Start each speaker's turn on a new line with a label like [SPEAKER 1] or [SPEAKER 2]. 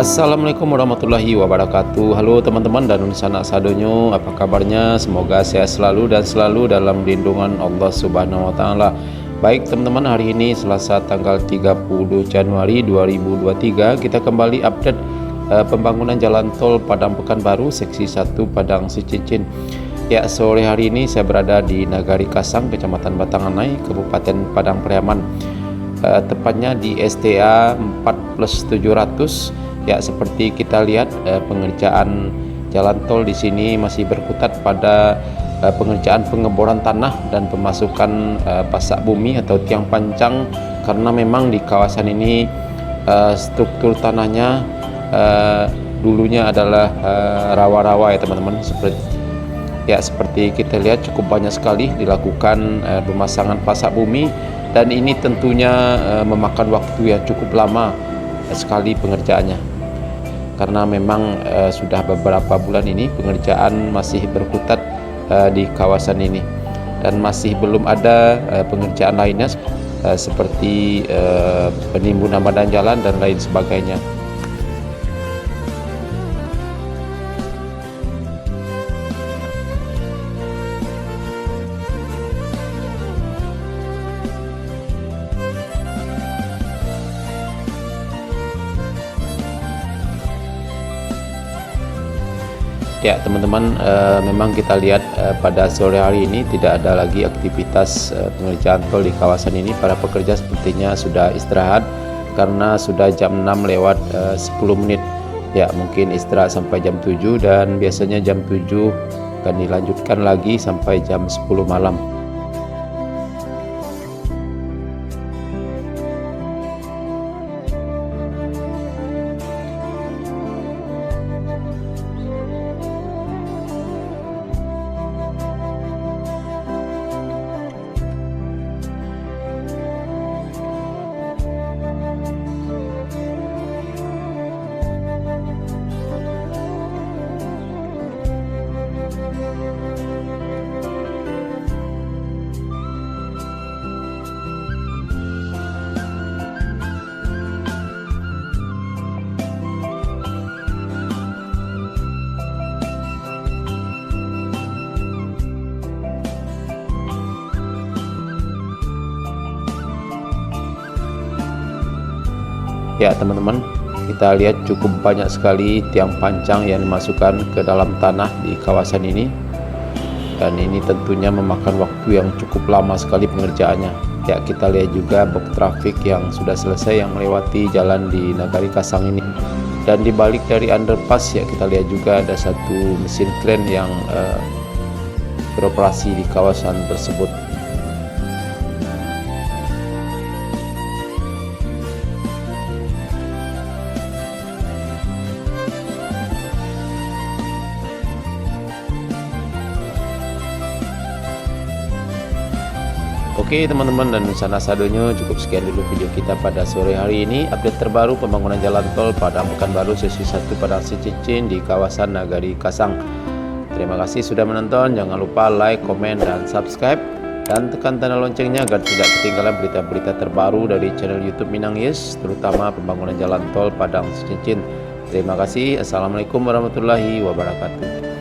[SPEAKER 1] Assalamualaikum warahmatullahi wabarakatuh. Halo teman-teman dan sanak sadonyo, apa kabarnya? Semoga sehat selalu dan selalu dalam lindungan Allah Subhanahu wa taala. Baik teman-teman, hari ini Selasa tanggal 30 Januari 2023 kita kembali update pembangunan jalan tol Padang Pekanbaru seksi 1 Padang Sicincin. Ya, sore hari ini saya berada di Nagari Kasang, Kecamatan Batanganai, Kabupaten Padang Pariaman. Tepatnya di STA 4+700. Ya, seperti kita lihat pengerjaan jalan tol di sini masih berkutat pada pengerjaan pengeboran tanah dan pemasukan pasak bumi atau tiang pancang, karena memang di kawasan ini struktur tanahnya dulunya adalah rawa-rawa ya teman-teman. Seperti kita lihat cukup banyak sekali dilakukan pemasangan pasak bumi, dan ini tentunya memakan waktu yang cukup lama sekali pengerjaannya, karena memang sudah beberapa bulan ini pengerjaan masih berkutat di kawasan ini, dan masih belum ada pengerjaan lainnya seperti penimbunan badan jalan dan lain sebagainya. Ya teman-teman, memang kita lihat pada sore hari ini tidak ada lagi aktivitas pengerjaan tol di kawasan ini. Para pekerja sepertinya sudah istirahat karena sudah jam 6 lewat 10 menit. Ya, mungkin istirahat sampai jam 7, dan biasanya jam 7 akan dilanjutkan lagi sampai jam 10 malam. Ya teman-teman, kita lihat cukup banyak sekali tiang pancang yang dimasukkan ke dalam tanah di kawasan ini, dan ini tentunya memakan waktu yang cukup lama sekali pengerjaannya. Ya, kita lihat juga box trafik yang sudah selesai yang melewati jalan di Nagari Kasang ini, dan di balik dari underpass ya kita lihat juga ada satu mesin kren yang beroperasi di kawasan tersebut. Oke teman-teman dan sanak sadonyo, cukup sekian dulu video kita pada sore hari ini. Update terbaru pembangunan jalan tol Padang Pekanbaru sesi 1 Padang Sicincin di kawasan Nagari Kasang. Terima kasih sudah menonton. Jangan lupa like, komen, dan subscribe, dan tekan tanda loncengnya agar tidak ketinggalan berita-berita terbaru dari channel YouTube Minang Yes, terutama pembangunan jalan tol Padang Sicincin. Terima kasih. Assalamualaikum warahmatullahi wabarakatuh.